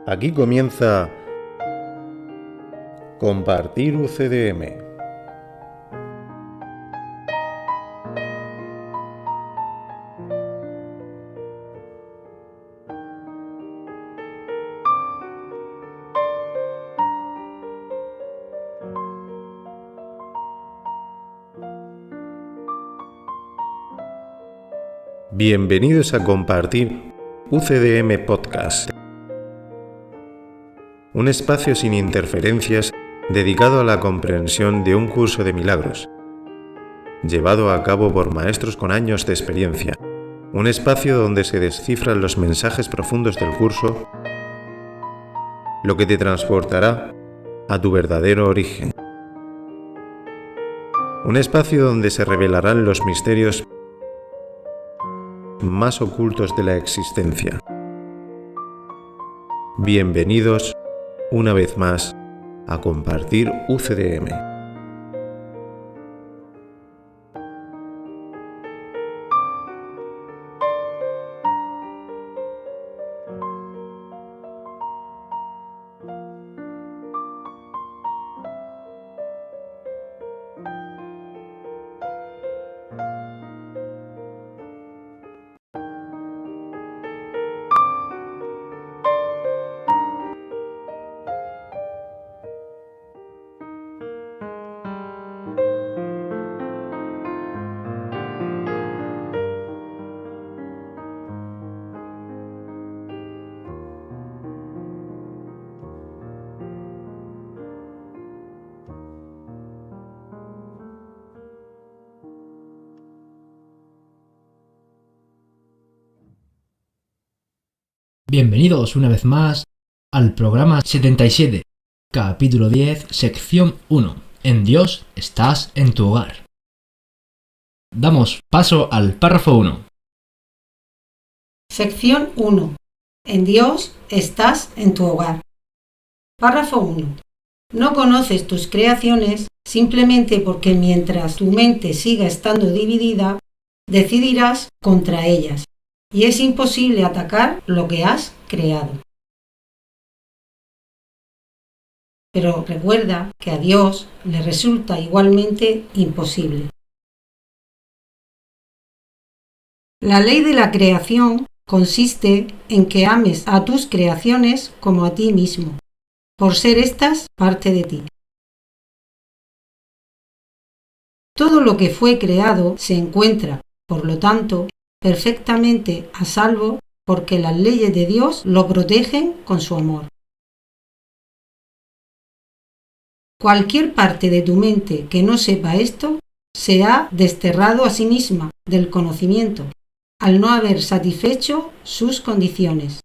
Aquí comienza Compartir UCDM. Bienvenidos a Compartir UCDM Podcast, un espacio sin interferencias dedicado a la comprensión de un curso de milagros, llevado a cabo por maestros con años de experiencia, un espacio donde se descifran los mensajes profundos del curso, lo que te transportará a tu verdadero origen. Un espacio donde se revelarán los misterios más ocultos de la existencia. Bienvenidos una vez más a Compartir UCDM. Bienvenidos una vez más al programa 77, capítulo 10, sección 1. En Dios estás en tu hogar. Damos paso al párrafo 1. Sección 1. En Dios estás en tu hogar. Párrafo 1. No conoces tus creaciones simplemente porque mientras tu mente siga estando dividida, decidirás contra ellas. Y es imposible atacar lo que has creado. Pero recuerda que a Dios le resulta igualmente imposible. La ley de la creación consiste en que ames a tus creaciones como a ti mismo, por ser éstas parte de ti. Todo lo que fue creado se encuentra, por lo tanto, perfectamente a salvo porque las leyes de Dios lo protegen con su amor. Cualquier parte de tu mente que no sepa esto se ha desterrado a sí misma del conocimiento al no haber satisfecho sus condiciones.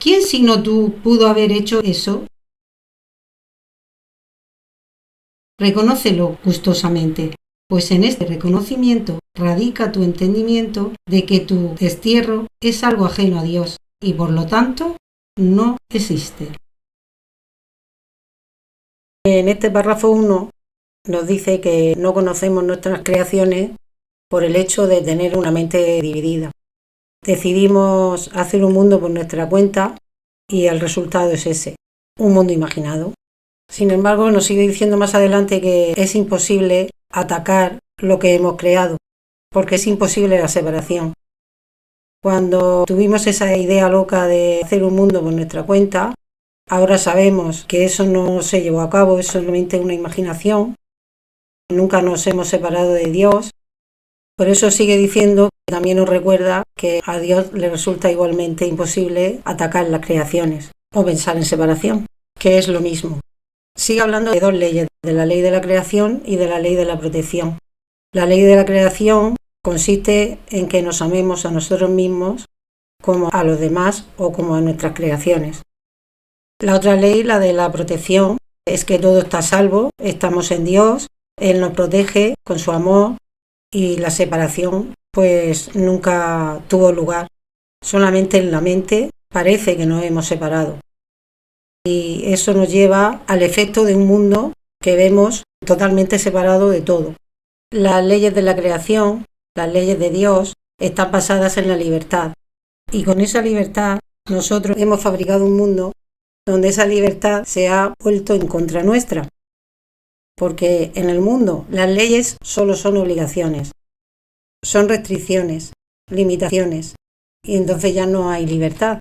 ¿Quién sino tú pudo haber hecho eso? Reconócelo gustosamente, pues en este reconocimiento radica tu entendimiento de que tu destierro es algo ajeno a Dios y por lo tanto no existe. En este párrafo 1 nos dice que no conocemos nuestras creaciones por el hecho de tener una mente dividida. Decidimos hacer un mundo por nuestra cuenta y el resultado es ese, un mundo imaginado. Sin embargo, nos sigue diciendo más adelante que es imposible atacar lo que hemos creado, porque es imposible la separación. Cuando tuvimos esa idea loca de hacer un mundo por nuestra cuenta, ahora sabemos que eso no se llevó a cabo, es solamente una imaginación. Nunca nos hemos separado de Dios. Por eso sigue diciendo, también nos recuerda que a Dios le resulta igualmente imposible atacar las creaciones o pensar en separación, que es lo mismo. Sigue hablando de dos leyes, de la ley de la creación y de la ley de la protección. La ley de la creación consiste en que nos amemos a nosotros mismos como a los demás o como a nuestras creaciones. La otra ley, la de la protección, es que todo está a salvo, estamos en Dios, Él nos protege con su amor y la separación pues nunca tuvo lugar. Solamente en la mente parece que nos hemos separado. Y eso nos lleva al efecto de un mundo que vemos totalmente separado de todo. Las leyes de la creación, las leyes de Dios, están basadas en la libertad. Y con esa libertad nosotros hemos fabricado un mundo donde esa libertad se ha vuelto en contra nuestra. Porque en el mundo las leyes solo son obligaciones, son restricciones, limitaciones, y entonces ya no hay libertad.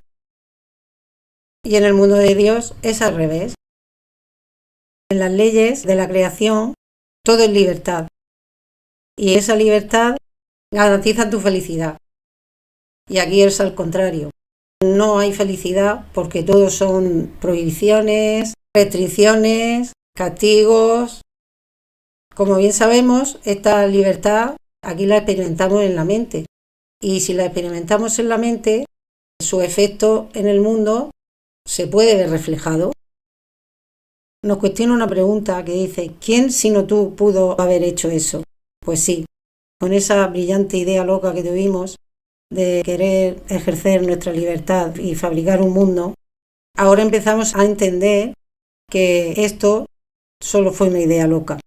Y en el mundo de Dios es al revés. En las leyes de la creación todo es libertad, y esa libertad garantiza tu felicidad. Y aquí es al contrario. No hay felicidad porque todo son prohibiciones, restricciones, castigos. Como bien sabemos, esta libertad aquí la experimentamos en la mente. Y si la experimentamos en la mente, su efecto en el mundo se puede ver reflejado. Nos cuestiona una pregunta que dice: ¿quién sino tú pudo haber hecho eso? Pues sí, con esa brillante idea loca que tuvimos de querer ejercer nuestra libertad y fabricar un mundo, ahora empezamos a entender que esto solo fue una idea loca.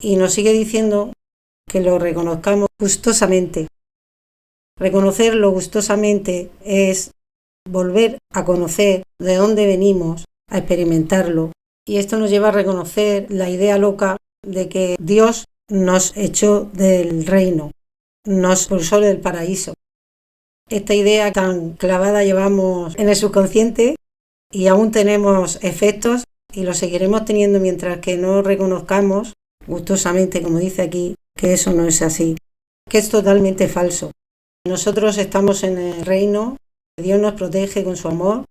Y nos sigue diciendo que lo reconozcamos gustosamente. Reconocerlo gustosamente es volver a conocer de dónde venimos, a experimentarlo. Y esto nos lleva a reconocer la idea loca de que Dios nos echó del reino, nos expulsó del paraíso. Esta idea tan clavada llevamos en el subconsciente y aún tenemos efectos y lo seguiremos teniendo mientras que no reconozcamos gustosamente, como dice aquí, que eso no es así, que es totalmente falso. Nosotros estamos en el reino, Dios nos protege con su amor,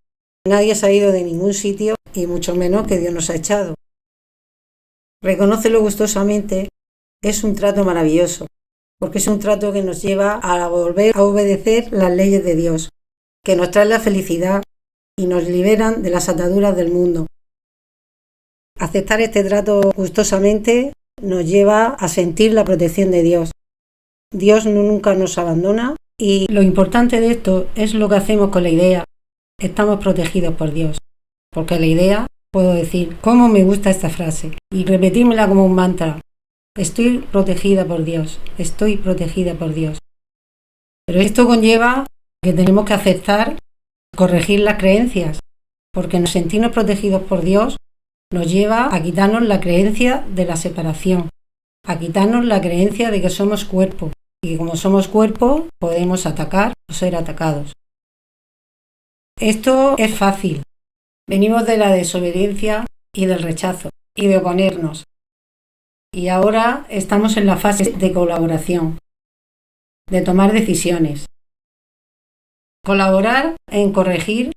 nadie se ha ido de ningún sitio y mucho menos que Dios nos ha echado. Reconócelo gustosamente es un trato maravilloso, porque es un trato que nos lleva a volver a obedecer las leyes de Dios, que nos traen la felicidad y nos liberan de las ataduras del mundo. Aceptar este trato gustosamente nos lleva a sentir la protección de Dios. Dios nunca nos abandona y lo importante de esto es lo que hacemos con la idea. Estamos protegidos por Dios, porque la idea, puedo decir, ¿cómo me gusta esta frase? Y repetírmela como un mantra. Estoy protegida por Dios, estoy protegida por Dios. Pero esto conlleva que tenemos que aceptar, corregir las creencias, porque sentirnos protegidos por Dios nos lleva a quitarnos la creencia de la separación, a quitarnos la creencia de que somos cuerpo, y que como somos cuerpo podemos atacar o ser atacados. Esto es fácil. Venimos de la desobediencia y del rechazo, y de oponernos. Y ahora estamos en la fase de colaboración, de tomar decisiones. Colaborar en corregir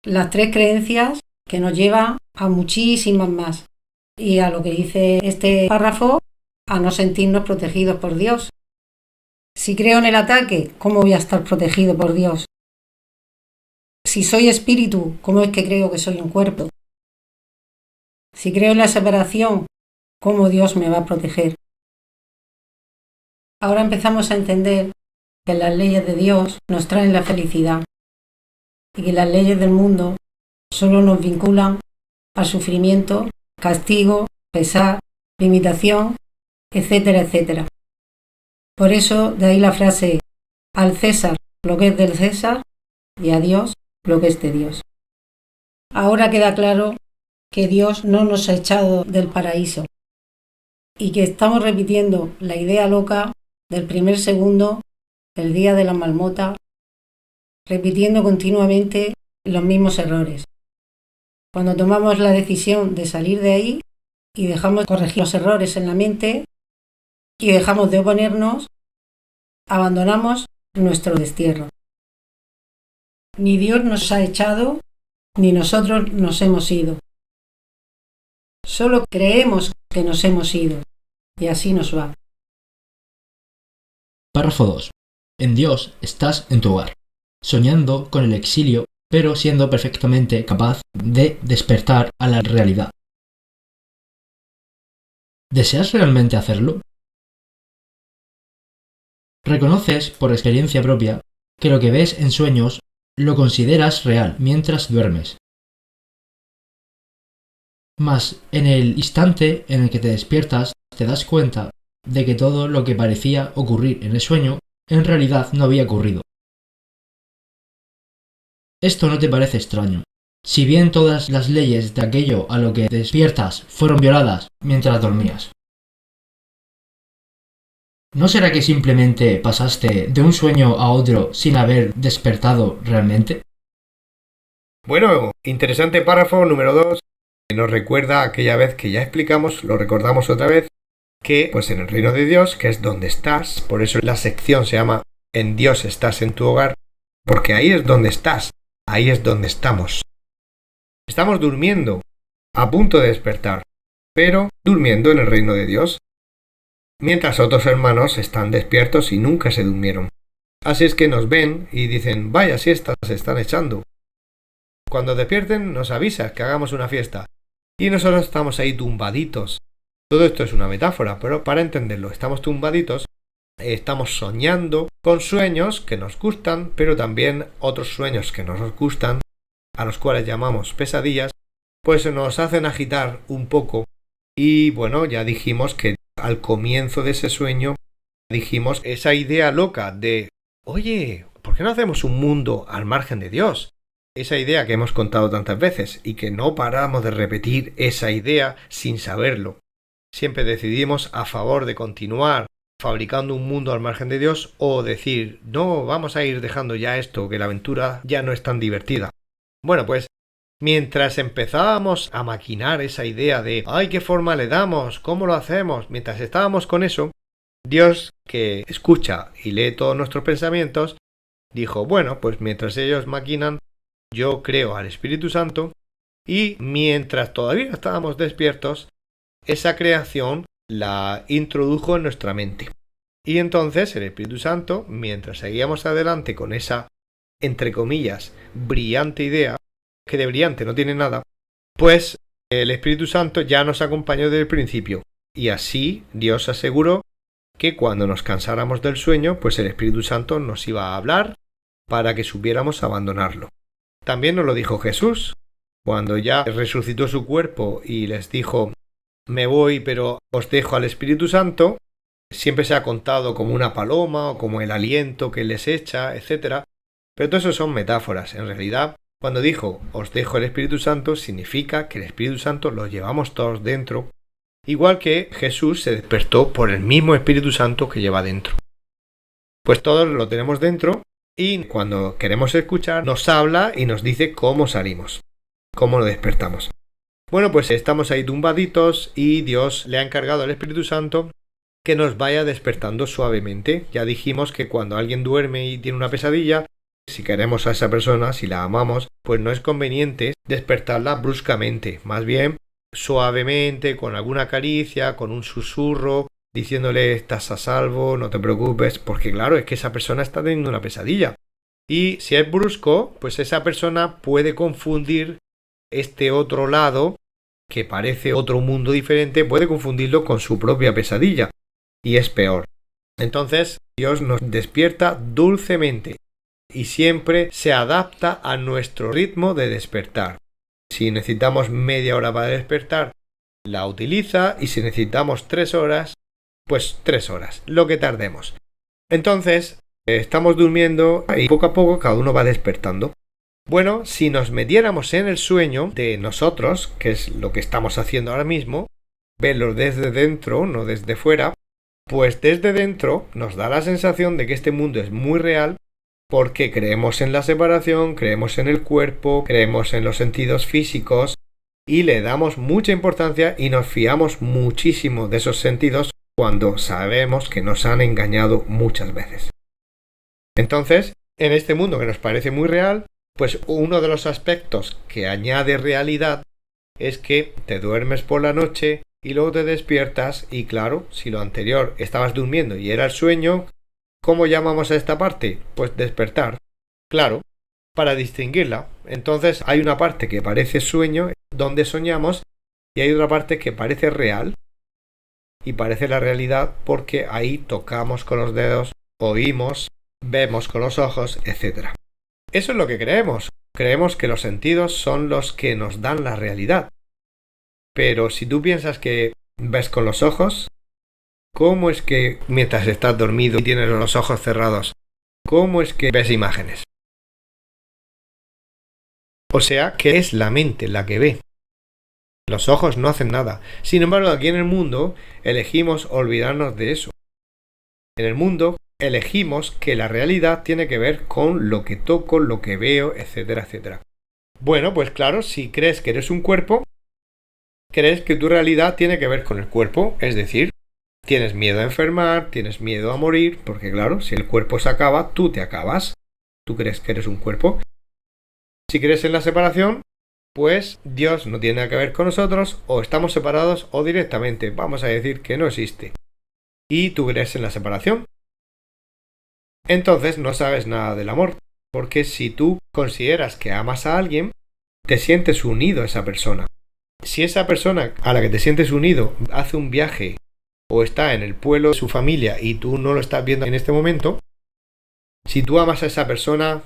las 3 creencias que nos llevan a muchísimas más. Y a lo que dice este párrafo, a no sentirnos protegidos por Dios. Si creo en el ataque, ¿cómo voy a estar protegido por Dios? Si soy espíritu, ¿cómo es que creo que soy un cuerpo? Si creo en la separación, ¿cómo Dios me va a proteger? Ahora empezamos a entender que las leyes de Dios nos traen la felicidad y que las leyes del mundo solo nos vinculan al sufrimiento, castigo, pesar, limitación, etcétera, etcétera. Por eso, de ahí la frase: al César lo que es del César y a Dios lo que es de Dios. Ahora queda claro que Dios no nos ha echado del paraíso y que estamos repitiendo la idea loca del primer segundo, el día de la marmota, repitiendo continuamente los mismos errores. Cuando tomamos la decisión de salir de ahí y dejamos corregir los errores en la mente y dejamos de oponernos, abandonamos nuestro destierro. Ni Dios nos ha echado, ni nosotros nos hemos ido. Solo creemos que nos hemos ido, y así nos va. Párrafo 2. En Dios estás en tu hogar, soñando con el exilio, pero siendo perfectamente capaz de despertar a la realidad. ¿Deseas realmente hacerlo? Reconoces por experiencia propia que lo que ves en sueños lo consideras real mientras duermes. Mas en el instante en el que te despiertas te das cuenta de que todo lo que parecía ocurrir en el sueño en realidad no había ocurrido. Esto no te parece extraño. Si bien todas las leyes de aquello a lo que despiertas fueron violadas mientras dormías. ¿No será que simplemente pasaste de un sueño a otro sin haber despertado realmente? Bueno, interesante párrafo número 2. Nos recuerda aquella vez que ya explicamos, lo recordamos otra vez, que pues en el reino de Dios, que es donde estás, por eso la sección se llama En Dios estás en tu hogar, porque ahí es donde estás, ahí es donde estamos. Estamos durmiendo, a punto de despertar, pero durmiendo en el reino de Dios, mientras otros hermanos están despiertos y nunca se durmieron. Así es que nos ven y dicen, vaya siesta se están echando. Cuando despierten nos avisas que hagamos una fiesta. Y nosotros estamos ahí tumbaditos. Todo esto es una metáfora, pero para entenderlo, estamos tumbaditos, estamos soñando con sueños que nos gustan, pero también otros sueños que no nos gustan, a los cuales llamamos pesadillas, pues nos hacen agitar un poco. Y bueno, ya dijimos que al comienzo de ese sueño, dijimos esa idea loca de, oye, ¿por qué no hacemos un mundo al margen de Dios? Esa idea que hemos contado tantas veces y que no paramos de repetir esa idea sin saberlo. Siempre decidimos a favor de continuar fabricando un mundo al margen de Dios o decir, no, vamos a ir dejando ya esto, que la aventura ya no es tan divertida. Bueno, pues mientras empezábamos a maquinar esa idea de ¡ay, qué forma le damos! ¿Cómo lo hacemos? Mientras estábamos con eso, Dios, que escucha y lee todos nuestros pensamientos, dijo, bueno, pues mientras ellos maquinan, yo creo al Espíritu Santo y mientras todavía estábamos despiertos, esa creación la introdujo en nuestra mente. Y entonces el Espíritu Santo, mientras seguíamos adelante con esa, entre comillas, brillante idea, que de brillante no tiene nada, pues el Espíritu Santo ya nos acompañó desde el principio. Y así Dios aseguró que cuando nos cansáramos del sueño, pues el Espíritu Santo nos iba a hablar para que supiéramos abandonarlo. También nos lo dijo Jesús, cuando ya resucitó su cuerpo y les dijo, me voy pero os dejo al Espíritu Santo, siempre se ha contado como una paloma o como el aliento que les echa, etc. Pero todo eso son metáforas. En realidad, cuando dijo os dejo el Espíritu Santo, significa que el Espíritu Santo lo llevamos todos dentro, igual que Jesús se despertó por el mismo Espíritu Santo que lleva dentro. Pues todos lo tenemos dentro y cuando queremos escuchar nos habla y nos dice cómo salimos, cómo lo despertamos. Bueno, pues estamos ahí tumbaditos y Dios le ha encargado al Espíritu Santo que nos vaya despertando suavemente. Ya dijimos que cuando alguien duerme y tiene una pesadilla, si queremos a esa persona, si la amamos, pues no es conveniente despertarla bruscamente, más bien suavemente, con alguna caricia, con un susurro, diciéndole estás a salvo, no te preocupes, porque claro, es que esa persona está teniendo una pesadilla. Y si es brusco, pues esa persona puede confundir este otro lado, que parece otro mundo diferente, puede confundirlo con su propia pesadilla, y es peor. Entonces, Dios nos despierta dulcemente y siempre se adapta a nuestro ritmo de despertar. Si necesitamos media hora para despertar, la utiliza, y si necesitamos 3 horas, pues 3 horas, lo que tardemos. Entonces, estamos durmiendo y poco a poco cada uno va despertando. Bueno, si nos metiéramos en el sueño de nosotros, que es lo que estamos haciendo ahora mismo, verlo desde dentro, no desde fuera, pues desde dentro nos da la sensación de que este mundo es muy real porque creemos en la separación, creemos en el cuerpo, creemos en los sentidos físicos y le damos mucha importancia y nos fiamos muchísimo de esos sentidos cuando sabemos que nos han engañado muchas veces. Entonces, en este mundo que nos parece muy real, pues uno de los aspectos que añade realidad es que te duermes por la noche y luego te despiertas y claro, si lo anterior estabas durmiendo y era el sueño, ¿cómo llamamos a esta parte? Pues despertar. Claro, para distinguirla. Entonces hay una parte que parece sueño, donde soñamos, y hay otra parte que parece real y parece la realidad porque ahí tocamos con los dedos, oímos, vemos con los ojos, etc. Eso es lo que creemos. Creemos que los sentidos son los que nos dan la realidad. Pero si tú piensas que ves con los ojos, ¿cómo es que mientras estás dormido y tienes los ojos cerrados, cómo es que ves imágenes? O sea, que es la mente la que ve. Los ojos no hacen nada. Sin embargo, aquí en el mundo elegimos olvidarnos de eso. En el mundo elegimos que la realidad tiene que ver con lo que toco, lo que veo, etcétera, etcétera. Bueno, pues claro, si crees que eres un cuerpo, crees que tu realidad tiene que ver con el cuerpo, es decir, tienes miedo a enfermar, tienes miedo a morir, porque claro, si el cuerpo se acaba, tú te acabas. Tú crees que eres un cuerpo. Si crees en la separación, pues Dios no tiene nada que ver con nosotros, o estamos separados o directamente vamos a decir que no existe. Y tú crees en la separación. Entonces no sabes nada del amor, porque si tú consideras que amas a alguien, te sientes unido a esa persona. Si esa persona a la que te sientes unido hace un viaje o está en el pueblo de su familia y tú no lo estás viendo en este momento, si tú amas a esa persona,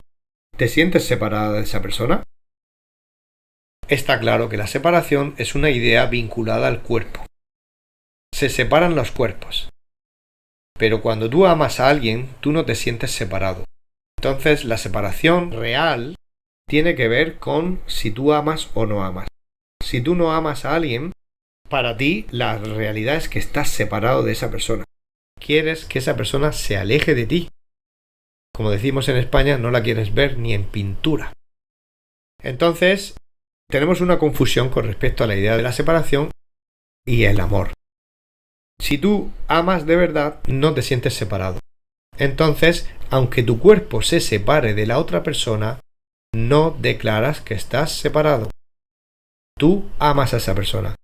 ¿te sientes separada de esa persona? Está claro que la separación es una idea vinculada al cuerpo. Se separan los cuerpos. Pero cuando tú amas a alguien, tú no te sientes separado. Entonces la separación real tiene que ver con si tú amas o no amas. Si tú no amas a alguien, para ti la realidad es que estás separado de esa persona. Quieres que esa persona se aleje de ti. Como decimos en España, no la quieres ver ni en pintura. Entonces, tenemos una confusión con respecto a la idea de la separación y el amor. Si tú amas de verdad, no te sientes separado. Entonces, aunque tu cuerpo se separe de la otra persona, no declaras que estás separado. Tú amas a esa persona.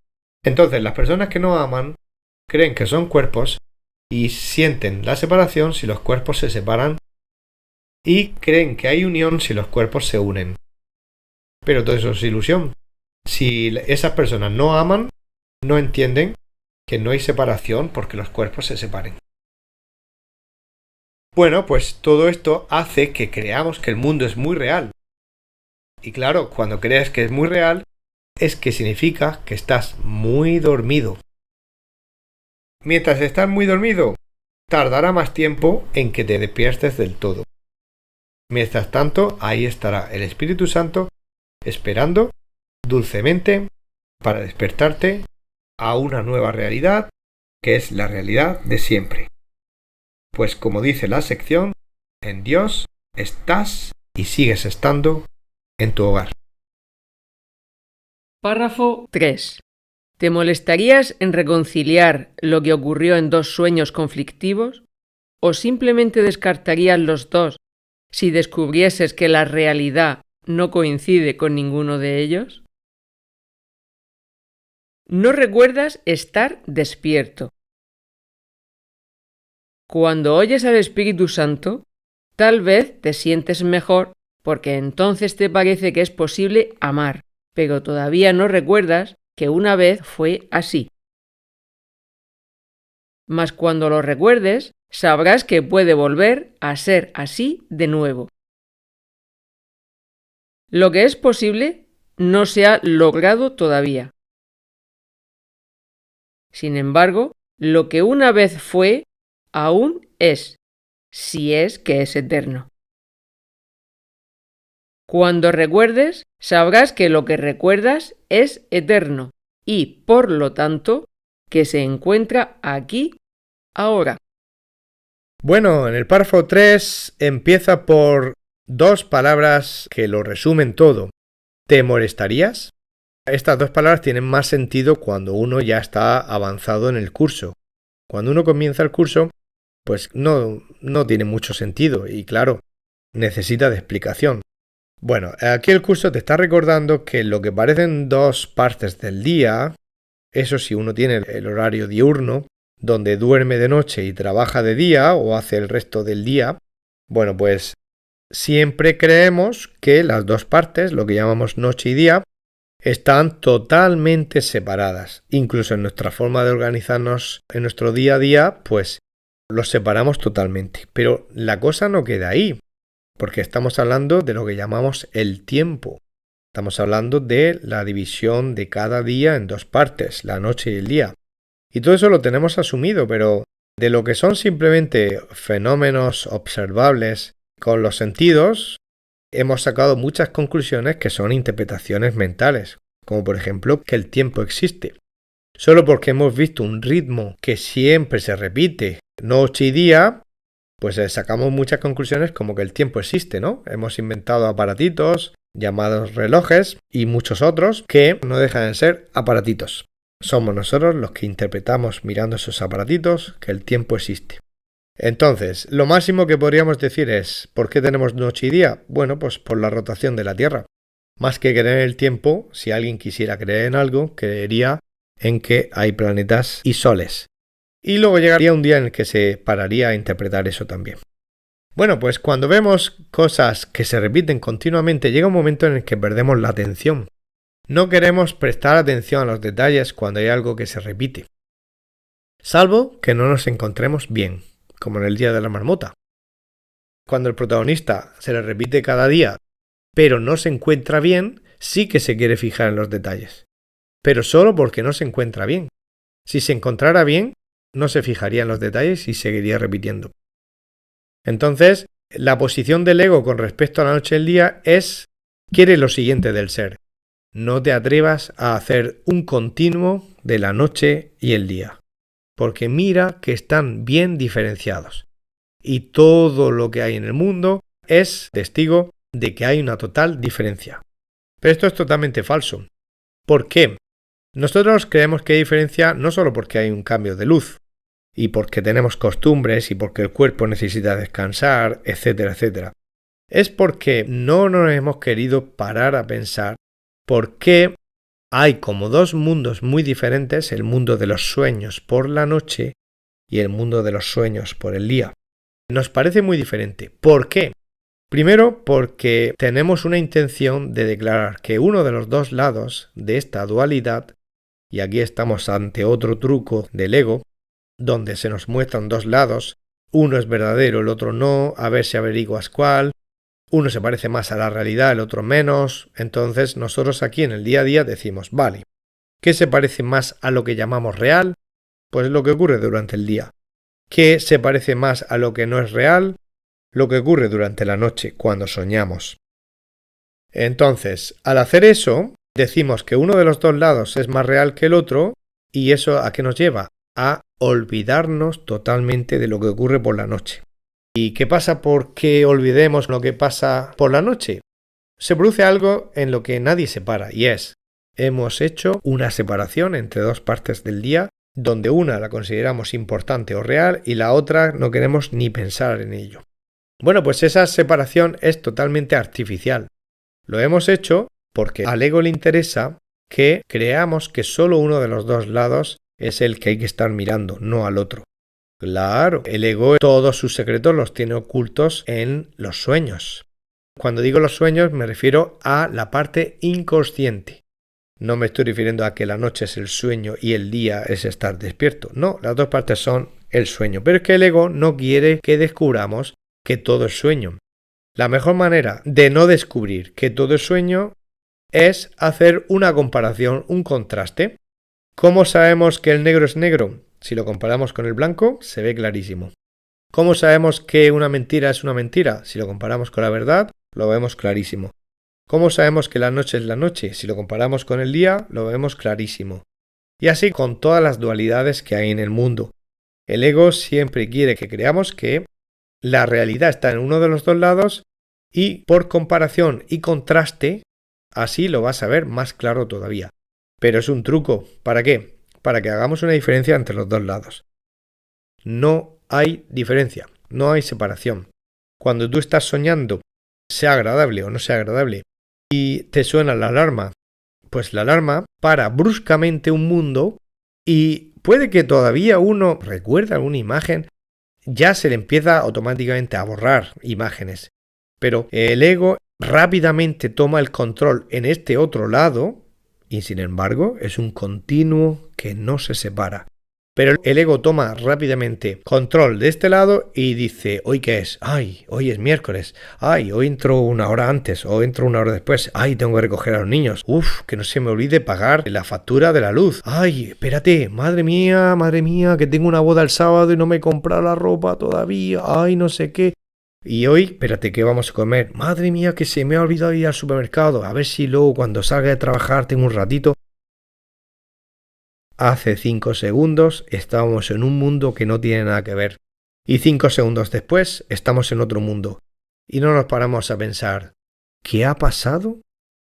Entonces, las personas que no aman creen que son cuerpos y sienten la separación si los cuerpos se separan y creen que hay unión si los cuerpos se unen. Pero todo eso es ilusión. Si esas personas no aman, no entienden que no hay separación porque los cuerpos se separen. Bueno, pues todo esto hace que creamos que el mundo es muy real. Y claro, cuando crees que es muy real, es que significa que estás muy dormido. Mientras estás muy dormido, tardará más tiempo en que te despiertes del todo. Mientras tanto, ahí estará el Espíritu Santo esperando dulcemente para despertarte a una nueva realidad, que es la realidad de siempre. Pues como dice la sección, en Dios estás y sigues estando en tu hogar. Párrafo 3. ¿Te molestarías en reconciliar lo que ocurrió en dos sueños conflictivos? ¿O simplemente descartarías los dos si descubrieses que la realidad no coincide con ninguno de ellos? No recuerdas estar despierto. Cuando oyes al Espíritu Santo, tal vez te sientes mejor porque entonces te parece que es posible amar, pero todavía no recuerdas que una vez fue así. Mas cuando lo recuerdes, sabrás que puede volver a ser así de nuevo. Lo que es posible no se ha logrado todavía. Sin embargo, lo que una vez fue, aún es, si es que es eterno. Cuando recuerdes, sabrás que lo que recuerdas es eterno y, por lo tanto, que se encuentra aquí, ahora. Bueno, en el párrafo 3 empieza por dos palabras que lo resumen todo. ¿Te molestarías? Estas dos palabras tienen más sentido cuando uno ya está avanzado en el curso. Cuando uno comienza el curso, pues no tiene mucho sentido y claro, necesita de explicación. Bueno, aquí el curso te está recordando que lo que parecen dos partes del día, eso si uno tiene el horario diurno, donde duerme de noche y trabaja de día o hace el resto del día, bueno, pues siempre creemos que las dos partes, lo que llamamos noche y día, están totalmente separadas. Incluso en nuestra forma de organizarnos en nuestro día a día, pues los separamos totalmente. Pero la cosa no queda ahí, porque estamos hablando de lo que llamamos el tiempo. Estamos hablando de la división de cada día en dos partes, la noche y el día. Y todo eso lo tenemos asumido, pero de lo que son simplemente fenómenos observables con los sentidos, hemos sacado muchas conclusiones que son interpretaciones mentales, como por ejemplo que el tiempo existe. Solo porque hemos visto un ritmo que siempre se repite, noche y día, pues sacamos muchas conclusiones como que el tiempo existe, ¿no? Hemos inventado aparatitos llamados relojes y muchos otros que no dejan de ser aparatitos. Somos nosotros los que interpretamos mirando esos aparatitos que el tiempo existe. Entonces, lo máximo que podríamos decir es, ¿por qué tenemos noche y día? Bueno, pues por la rotación de la Tierra. Más que creer en el tiempo, si alguien quisiera creer en algo, creería en que hay planetas y soles. Y luego llegaría un día en el que se pararía a interpretar eso también. Bueno, pues cuando vemos cosas que se repiten continuamente, llega un momento en el que perdemos la atención. No queremos prestar atención a los detalles cuando hay algo que se repite. Salvo que no nos encontremos bien, como en el día de la marmota. Cuando el protagonista se le repite cada día, pero no se encuentra bien, sí que se quiere fijar en los detalles. Pero solo porque no se encuentra bien. Si se encontrara bien, no se fijaría en los detalles y seguiría repitiendo. Entonces, la posición del ego con respecto a la noche y el día quiere lo siguiente del ser. No te atrevas a hacer un continuo de la noche y el día, porque mira que están bien diferenciados. Y todo lo que hay en el mundo es testigo de que hay una total diferencia. Pero esto es totalmente falso. ¿Por qué? Nosotros creemos que hay diferencia no solo porque hay un cambio de luz, y porque tenemos costumbres y porque el cuerpo necesita descansar, etcétera, etcétera. Es porque no nos hemos querido parar a pensar por qué hay como dos mundos muy diferentes, el mundo de los sueños por la noche y el mundo de los sueños por el día. Nos parece muy diferente. ¿Por qué? Primero, porque tenemos una intención de declarar que uno de los dos lados de esta dualidad, y aquí estamos ante otro truco del ego, donde se nos muestran dos lados, uno es verdadero, el otro no, a ver si averiguas cuál, uno se parece más a la realidad, el otro menos. Entonces nosotros aquí en el día a día decimos, vale, ¿qué se parece más a lo que llamamos real? Pues lo que ocurre durante el día. ¿Qué se parece más a lo que no es real? Lo que ocurre durante la noche, cuando soñamos. Entonces, al hacer eso, decimos que uno de los dos lados es más real que el otro, ¿y eso a qué nos lleva? A olvidarnos totalmente de lo que ocurre por la noche. ¿Y qué pasa porque olvidemos lo que pasa por la noche? Se produce algo en lo que nadie se para, y hemos hecho una separación entre dos partes del día, donde una la consideramos importante o real y la otra no queremos ni pensar en ello. Bueno, pues esa separación es totalmente artificial. Lo hemos hecho porque al ego le interesa que creamos que solo uno de los dos lados es el que hay que estar mirando, no al otro. Claro, el ego todos sus secretos los tiene ocultos en los sueños. Cuando digo los sueños me refiero a la parte inconsciente. No me estoy refiriendo a que la noche es el sueño y el día es estar despierto. No, las dos partes son el sueño. Pero es que el ego no quiere que descubramos que todo es sueño. La mejor manera de no descubrir que todo es sueño es hacer una comparación, un contraste. ¿Cómo sabemos que el negro es negro? Si lo comparamos con el blanco, se ve clarísimo. ¿Cómo sabemos que una mentira es una mentira? Si lo comparamos con la verdad, lo vemos clarísimo. ¿Cómo sabemos que la noche es la noche? Si lo comparamos con el día, lo vemos clarísimo. Y así con todas las dualidades que hay en el mundo. El ego siempre quiere que creamos que la realidad está en uno de los dos lados y por comparación y contraste, así lo vas a ver más claro todavía. Pero es un truco. ¿Para qué? Para que hagamos una diferencia entre los dos lados. No hay diferencia, no hay separación. Cuando tú estás soñando, sea agradable o no sea agradable, y te suena la alarma, pues la alarma para bruscamente un mundo y puede que todavía uno recuerde alguna imagen, ya se le empieza automáticamente a borrar imágenes. Pero el ego rápidamente toma el control en este otro lado y sin embargo es un continuo que no se separa. Pero el ego toma rápidamente control de este lado y dice, ¿hoy qué es? ¡Ay! Hoy es miércoles. ¡Ay! Hoy entro una hora antes o entro una hora después. ¡Ay! Tengo que recoger a los niños. ¡Uf! Que no se me olvide pagar la factura de la luz. ¡Ay! Espérate. Madre mía, que tengo una boda el sábado y no me he comprado la ropa todavía. ¡Ay! No sé qué. Y hoy, espérate, ¿qué vamos a comer? Madre mía, que se me ha olvidado ir al supermercado. A ver si luego cuando salga de trabajar tengo un ratito. Hace 5 segundos estábamos en un mundo que no tiene nada que ver. Y 5 segundos después estamos en otro mundo. Y no nos paramos a pensar, ¿qué ha pasado?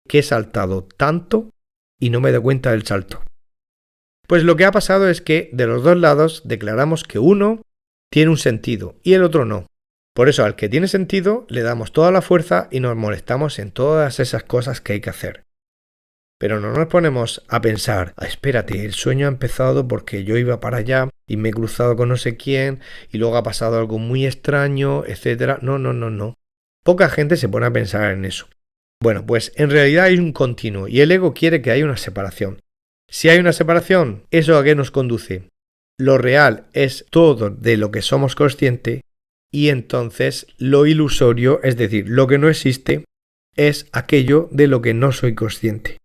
¿Qué he saltado tanto? Y no me doy cuenta del salto. Pues lo que ha pasado es que de los dos lados declaramos que uno tiene un sentido y el otro no. Por eso al que tiene sentido le damos toda la fuerza y nos molestamos en todas esas cosas que hay que hacer. Pero no nos ponemos a pensar, espérate, el sueño ha empezado porque yo iba para allá y me he cruzado con no sé quién y luego ha pasado algo muy extraño, etc. No. Poca gente se pone a pensar en eso. Bueno, pues en realidad hay un continuo y el ego quiere que haya una separación. Si hay una separación, ¿eso a qué nos conduce? Lo real es todo de lo que somos conscientes y entonces lo ilusorio, es decir, lo que no existe, es aquello de lo que no soy consciente.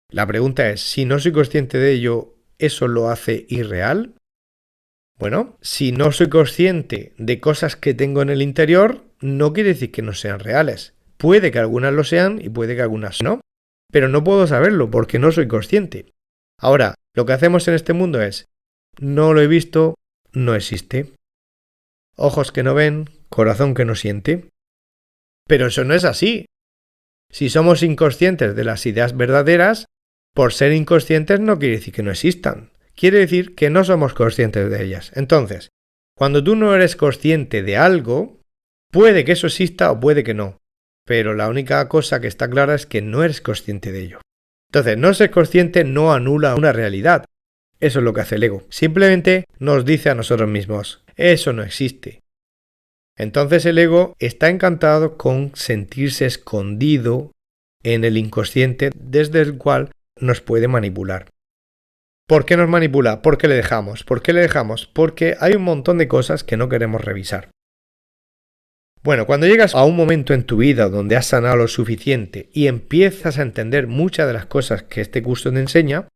La pregunta es, si no soy consciente de ello, ¿eso lo hace irreal? Bueno, si no soy consciente de cosas que tengo en el interior, no quiere decir que no sean reales. Puede que algunas lo sean y puede que algunas no, pero no puedo saberlo porque no soy consciente. Ahora, lo que hacemos en este mundo es, no lo he visto, no existe. Ojos que no ven, corazón que no siente. Pero eso no es así. Si somos inconscientes de las ideas verdaderas, por ser inconscientes no quiere decir que no existan. Quiere decir que no somos conscientes de ellas. Entonces, cuando tú no eres consciente de algo, puede que eso exista o puede que no. Pero la única cosa que está clara es que no eres consciente de ello. Entonces, no ser consciente no anula una realidad. Eso es lo que hace el ego. Simplemente nos dice a nosotros mismos, eso no existe. Entonces el ego está encantado con sentirse escondido en el inconsciente desde el cual nos puede manipular. ¿Por qué nos manipula? ¿Por qué le dejamos? ¿Por qué le dejamos? Porque hay un montón de cosas que no queremos revisar. Bueno, cuando llegas a un momento en tu vida donde has sanado lo suficiente y empiezas a entender muchas de las cosas que este curso te enseña,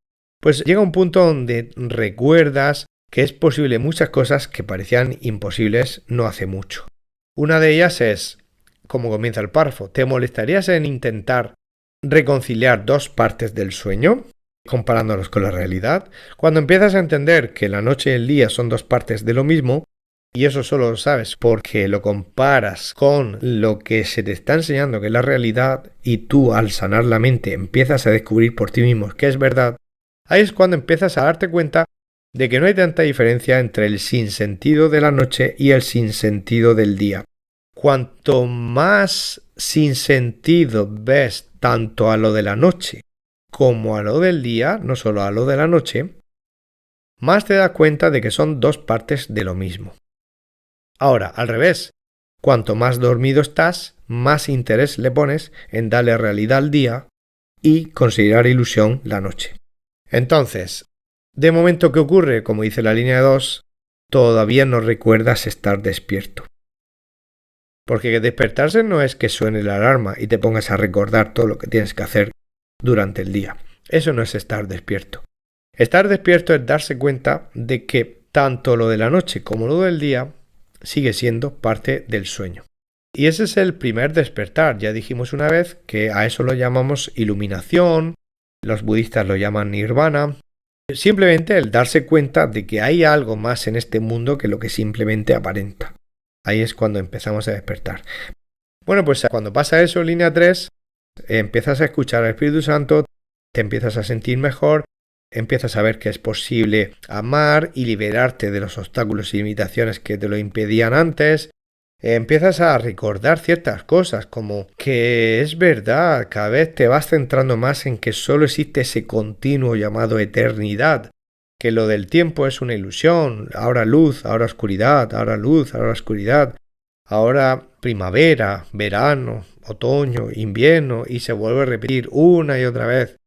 pues llega un punto donde recuerdas que es posible muchas cosas que parecían imposibles no hace mucho. Una de ellas es, como comienza el párrafo, ¿te molestarías en intentar reconciliar dos partes del sueño, comparándolos con la realidad? Cuando empiezas a entender que la noche y el día son dos partes de lo mismo, y eso solo lo sabes porque lo comparas con lo que se te está enseñando que es la realidad y tú al sanar la mente empiezas a descubrir por ti mismo que es verdad, ahí es cuando empiezas a darte cuenta de que no hay tanta diferencia entre el sinsentido de la noche y el sinsentido del día. Cuanto más sinsentido ves tanto a lo de la noche como a lo del día, no solo a lo de la noche, más te das cuenta de que son dos partes de lo mismo. Ahora, al revés, cuanto más dormido estás, más interés le pones en darle realidad al día y considerar ilusión la noche. Entonces, de momento que ocurre, como dice la línea 2, todavía no recuerdas estar despierto. Porque despertarse no es que suene la alarma y te pongas a recordar todo lo que tienes que hacer durante el día. Eso no es estar despierto. Estar despierto es darse cuenta de que tanto lo de la noche como lo del día sigue siendo parte del sueño. Y ese es el primer despertar. Ya dijimos una vez que a eso lo llamamos iluminación, los budistas lo llaman nirvana. Simplemente el darse cuenta de que hay algo más en este mundo que lo que simplemente aparenta. Ahí es cuando empezamos a despertar. Bueno, pues cuando pasa eso, línea 3, empiezas a escuchar al Espíritu Santo, te empiezas a sentir mejor, empiezas a ver que es posible amar y liberarte de los obstáculos y limitaciones que te lo impedían antes. Empiezas a recordar ciertas cosas como que es verdad, cada vez te vas centrando más en que solo existe ese continuo llamado eternidad, que lo del tiempo es una ilusión, ahora luz, ahora oscuridad, ahora luz, ahora oscuridad, ahora primavera, verano, otoño, invierno y se vuelve a repetir una y otra vez.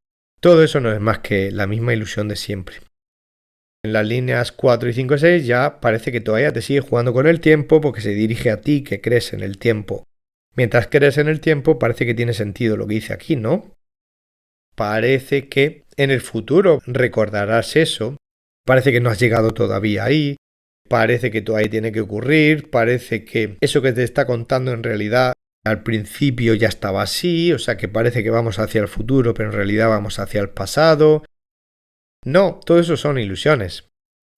Todo eso no es más que la misma ilusión de siempre. En las líneas 4 y 5 y 6 ya parece que todavía te sigue jugando con el tiempo porque se dirige a ti que crees en el tiempo. Mientras crees en el tiempo parece que tiene sentido lo que dice aquí, ¿no? Parece que en el futuro recordarás eso, parece que no has llegado todavía ahí, parece que todavía tiene que ocurrir, parece que eso que te está contando en realidad al principio ya estaba así, o sea que parece que vamos hacia el futuro, pero en realidad vamos hacia el pasado. No, todo eso son ilusiones.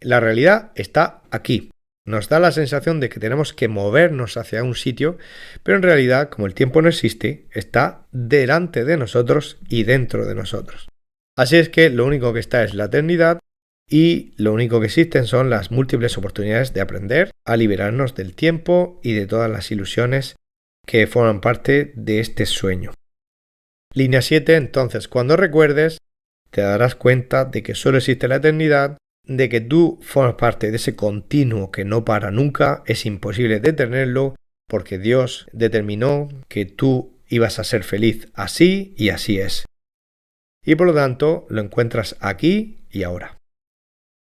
La realidad está aquí. Nos da la sensación de que tenemos que movernos hacia un sitio, pero en realidad, como el tiempo no existe, está delante de nosotros y dentro de nosotros. Así es que lo único que está es la eternidad y lo único que existen son las múltiples oportunidades de aprender a liberarnos del tiempo y de todas las ilusiones que forman parte de este sueño. Línea 7. Entonces, cuando recuerdes, te darás cuenta de que solo existe la eternidad, de que tú formas parte de ese continuo que no para nunca, es imposible detenerlo, porque Dios determinó que tú ibas a ser feliz así y así es. Y por lo tanto, lo encuentras aquí y ahora.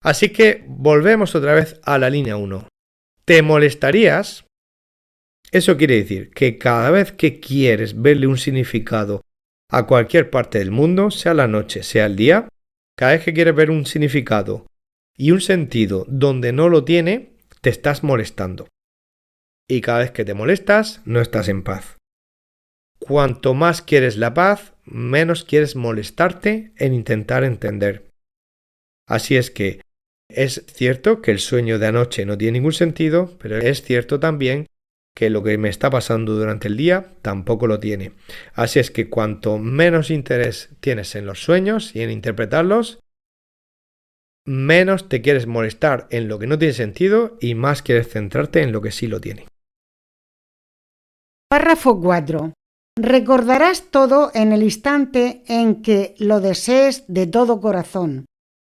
Así que volvemos otra vez a la línea 1. ¿Te molestarías? Eso quiere decir que cada vez que quieres verle un significado a cualquier parte del mundo, sea la noche, sea el día, cada vez que quieres ver un significado y un sentido donde no lo tiene, te estás molestando. Y cada vez que te molestas, no estás en paz. Cuanto más quieres la paz, menos quieres molestarte en intentar entender. Así es que es cierto que el sueño de anoche no tiene ningún sentido, pero es cierto también que lo que me está pasando durante el día tampoco lo tiene. Así es que cuanto menos interés tienes en los sueños y en interpretarlos, menos te quieres molestar en lo que no tiene sentido y más quieres centrarte en lo que sí lo tiene. Párrafo 4. Recordarás todo en el instante en que lo desees de todo corazón,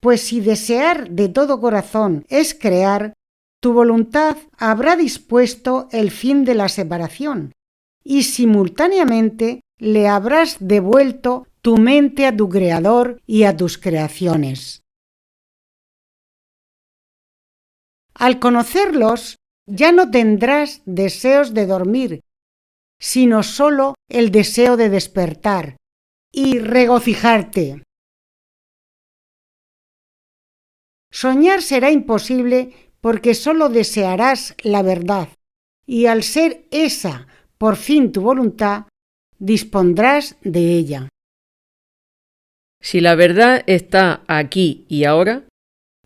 pues si desear de todo corazón es crear, tu voluntad habrá dispuesto el fin de la separación y simultáneamente le habrás devuelto tu mente a tu Creador y a tus creaciones. Al conocerlos, ya no tendrás deseos de dormir, sino solo el deseo de despertar y regocijarte. Soñar será imposible porque solo desearás la verdad, y al ser esa por fin tu voluntad, dispondrás de ella. Si la verdad está aquí y ahora,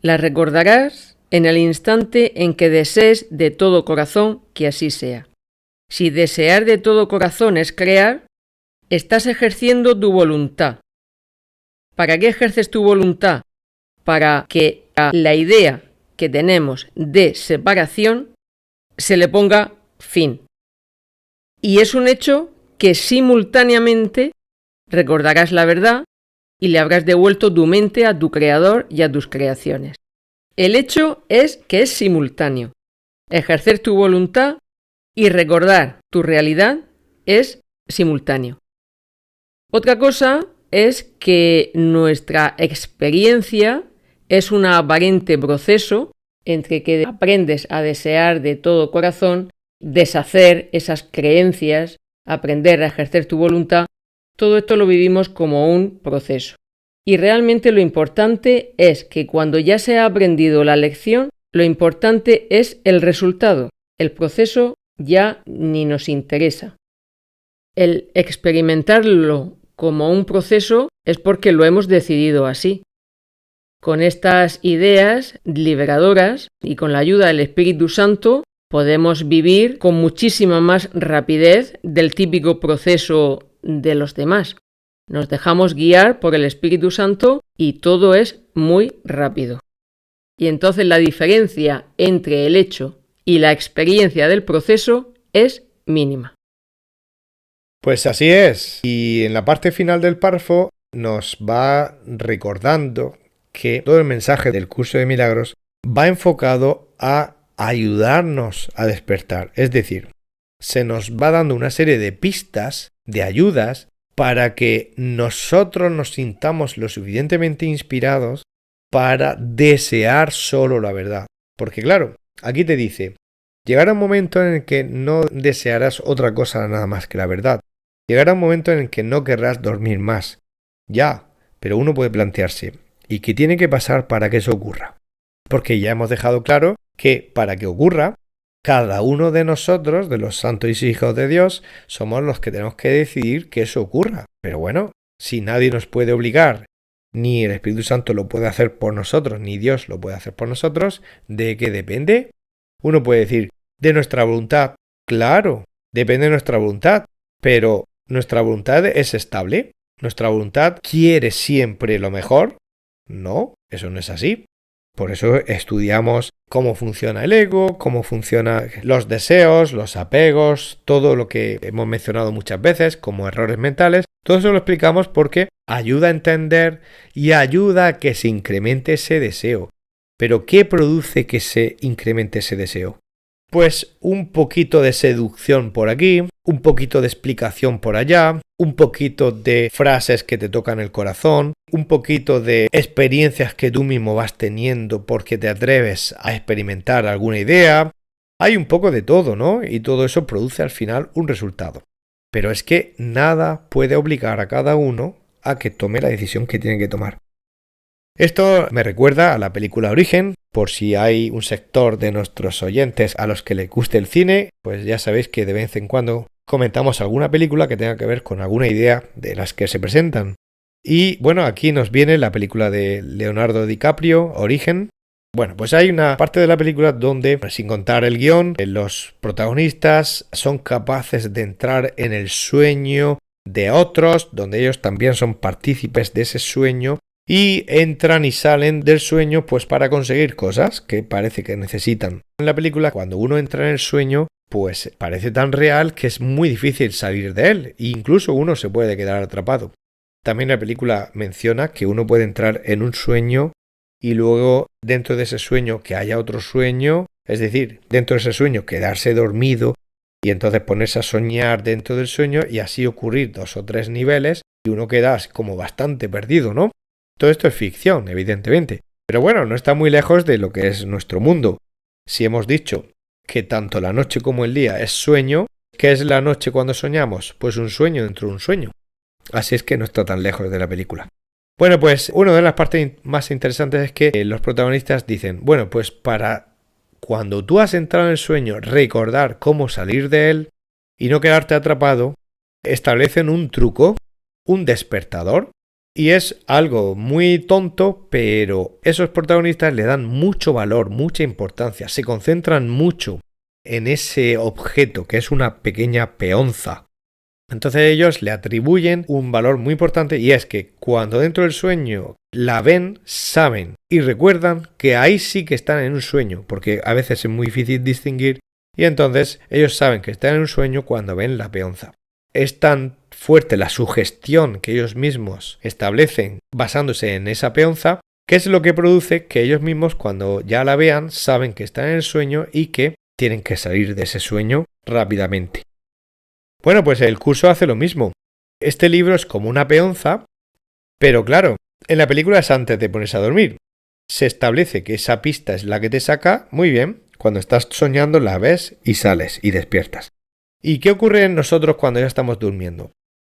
la recordarás en el instante en que desees de todo corazón que así sea. Si desear de todo corazón es crear, estás ejerciendo tu voluntad. ¿Para qué ejerces tu voluntad? Para que a la idea que tenemos de separación se le ponga fin. Y es un hecho que simultáneamente recordarás la verdad y le habrás devuelto tu mente a tu Creador y a tus creaciones. El hecho es que es simultáneo. Ejercer tu voluntad y recordar tu realidad es simultáneo. Otra cosa es que nuestra experiencia es un aparente proceso entre que aprendes a desear de todo corazón, deshacer esas creencias, aprender a ejercer tu voluntad. Todo esto lo vivimos como un proceso. Y realmente lo importante es que cuando ya se ha aprendido la lección, lo importante es el resultado. El proceso ya ni nos interesa. El experimentarlo como un proceso es porque lo hemos decidido así. Con estas ideas liberadoras y con la ayuda del Espíritu Santo podemos vivir con muchísima más rapidez del típico proceso de los demás. Nos dejamos guiar por el Espíritu Santo y todo es muy rápido. Y entonces la diferencia entre el hecho y la experiencia del proceso es mínima. Pues así es. Y en la parte final del párrafo nos va recordando que todo el mensaje del curso de milagros va enfocado a ayudarnos a despertar. Es decir, se nos va dando una serie de pistas, de ayudas, para que nosotros nos sintamos lo suficientemente inspirados para desear solo la verdad. Porque claro, aquí te dice, llegará un momento en el que no desearás otra cosa nada más que la verdad. Llegará un momento en el que no querrás dormir más. Ya, pero uno puede plantearse, ¿y qué tiene que pasar para que eso ocurra? Porque ya hemos dejado claro que para que ocurra, cada uno de nosotros, de los santos hijos de Dios, somos los que tenemos que decidir que eso ocurra. Pero bueno, si nadie nos puede obligar, ni el Espíritu Santo lo puede hacer por nosotros, ni Dios lo puede hacer por nosotros, ¿de qué depende? Uno puede decir, de nuestra voluntad. Claro, depende de nuestra voluntad, pero ¿nuestra voluntad es estable? ¿Nuestra voluntad quiere siempre lo mejor? No, eso no es así. Por eso estudiamos cómo funciona el ego, cómo funcionan los deseos, los apegos, todo lo que hemos mencionado muchas veces como errores mentales. Todo eso lo explicamos porque ayuda a entender y ayuda a que se incremente ese deseo. ¿Pero qué produce que se incremente ese deseo? Pues un poquito de seducción por aquí, un poquito de explicación por allá, un poquito de frases que te tocan el corazón, un poquito de experiencias que tú mismo vas teniendo porque te atreves a experimentar alguna idea. Hay un poco de todo, ¿no? Y todo eso produce al final un resultado. Pero es que nada puede obligar a cada uno a que tome la decisión que tiene que tomar. Esto me recuerda a la película Origen, por si hay un sector de nuestros oyentes a los que les guste el cine, pues ya sabéis que de vez en cuando comentamos alguna película que tenga que ver con alguna idea de las que se presentan. Y bueno, aquí nos viene la película de Leonardo DiCaprio, Origen. Bueno, pues hay una parte de la película donde, sin contar el guión, los protagonistas son capaces de entrar en el sueño de otros, donde ellos también son partícipes de ese sueño, y entran y salen del sueño pues para conseguir cosas que parece que necesitan. En la película, cuando uno entra en el sueño, pues parece tan real que es muy difícil salir de él, e incluso uno se puede quedar atrapado. También la película menciona que uno puede entrar en un sueño y luego dentro de ese sueño que haya otro sueño, es decir, dentro de ese sueño quedarse dormido y entonces ponerse a soñar dentro del sueño y así ocurrir 2 o 3 niveles y uno queda como bastante perdido, ¿no? Todo esto es ficción, evidentemente. Pero bueno, no está muy lejos de lo que es nuestro mundo. Si hemos dicho que tanto la noche como el día es sueño, ¿qué es la noche cuando soñamos? Pues un sueño dentro de un sueño. Así es que no está tan lejos de la película. Bueno, pues una de las partes más interesantes es que los protagonistas dicen, bueno, pues para cuando tú has entrado en el sueño, recordar cómo salir de él y no quedarte atrapado, establecen un truco, un despertador. Y es algo muy tonto, pero esos protagonistas le dan mucho valor, mucha importancia, se concentran mucho en ese objeto que es una pequeña peonza. Entonces ellos le atribuyen un valor muy importante y es que cuando dentro del sueño la ven, saben y recuerdan que ahí sí que están en un sueño, porque a veces es muy difícil distinguir y entonces ellos saben que están en un sueño cuando ven la peonza. Es tan fuerte la sugestión que ellos mismos establecen basándose en esa peonza, que es lo que produce que ellos mismos cuando ya la vean saben que están en el sueño y que tienen que salir de ese sueño rápidamente. Bueno, pues el curso hace lo mismo. Este libro es como una peonza, pero claro, en la película es antes de ponerse a dormir. Se establece que esa pista es la que te saca, muy bien, cuando estás soñando la ves y sales y despiertas. ¿Y qué ocurre en nosotros cuando ya estamos durmiendo?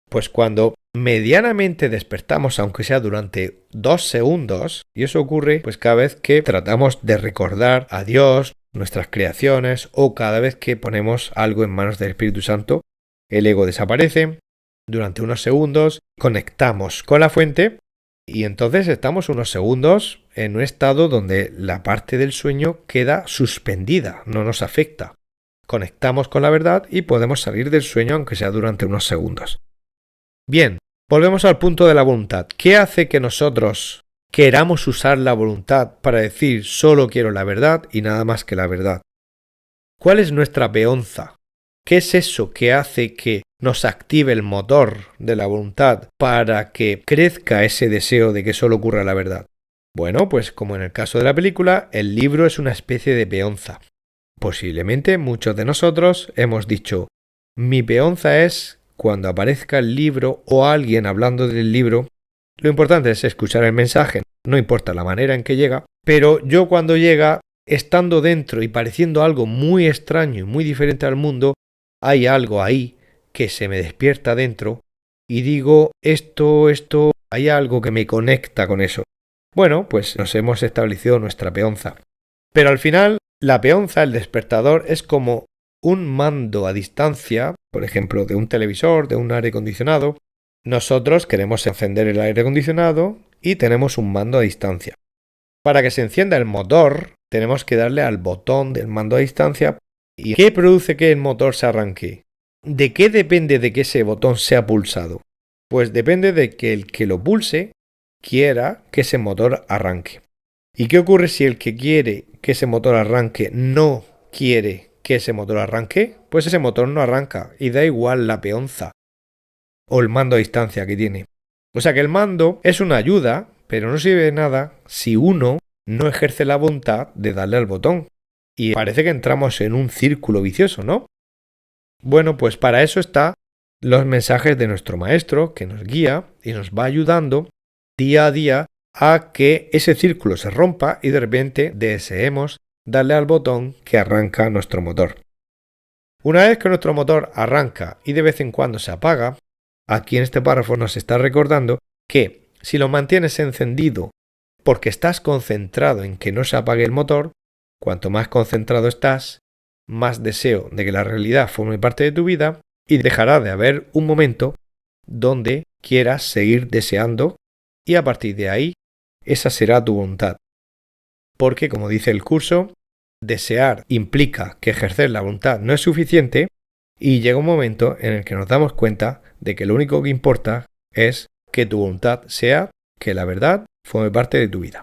Pues cuando medianamente despertamos, aunque sea durante 2 segundos, y eso ocurre pues cada vez que tratamos de recordar a Dios, nuestras creaciones, o cada vez que ponemos algo en manos del Espíritu Santo, el ego desaparece, durante unos segundos conectamos con la fuente, y entonces estamos unos segundos en un estado donde la parte del sueño queda suspendida, no nos afecta. Conectamos con la verdad y podemos salir del sueño aunque sea durante unos segundos. Bien, volvemos al punto de la voluntad. ¿Qué hace que nosotros queramos usar la voluntad para decir solo quiero la verdad y nada más que la verdad? ¿Cuál es nuestra peonza? ¿Qué es eso que hace que nos active el motor de la voluntad para que crezca ese deseo de que solo ocurra la verdad? Bueno, pues como en el caso de la película, el libro es una especie de peonza. Posiblemente muchos de nosotros hemos dicho, mi peonza es cuando aparezca el libro o alguien hablando del libro. Lo importante es escuchar el mensaje, no importa la manera en que llega, pero yo cuando llega, estando dentro y pareciendo algo muy extraño y muy diferente al mundo, hay algo ahí que se me despierta dentro y digo, esto, hay algo que me conecta con eso. Bueno, pues nos hemos establecido nuestra peonza. Pero al final, La peonza, el despertador, es como un mando a distancia, por ejemplo, de un televisor, de un aire acondicionado. Nosotros queremos encender el aire acondicionado y tenemos un mando a distancia. Para que se encienda el motor, tenemos que darle al botón del mando a distancia. ¿Y qué produce que el motor se arranque? ¿De qué depende de que ese botón sea pulsado? Pues depende de que el que lo pulse quiera que ese motor arranque. ¿Y qué ocurre si el que quiere que ese motor arranque no quiere que ese motor arranque? Pues ese motor no arranca y da igual la peonza o el mando a distancia que tiene. O sea que el mando es una ayuda, pero no sirve de nada si uno no ejerce la voluntad de darle al botón. Y parece que entramos en un círculo vicioso, ¿no? Bueno, pues para eso están los mensajes de nuestro maestro que nos guía y nos va ayudando día a día a que ese círculo se rompa y de repente deseemos darle al botón que arranca nuestro motor. Una vez que nuestro motor arranca y de vez en cuando se apaga, aquí en este párrafo nos está recordando que si lo mantienes encendido porque estás concentrado en que no se apague el motor, cuanto más concentrado estás, más deseo de que la realidad forme parte de tu vida y dejará de haber un momento donde quieras seguir deseando y a partir de ahí esa será tu voluntad. Porque, como dice el curso, desear implica que ejercer la voluntad no es suficiente y llega un momento en el que nos damos cuenta de que lo único que importa es que tu voluntad sea que la verdad forme parte de tu vida.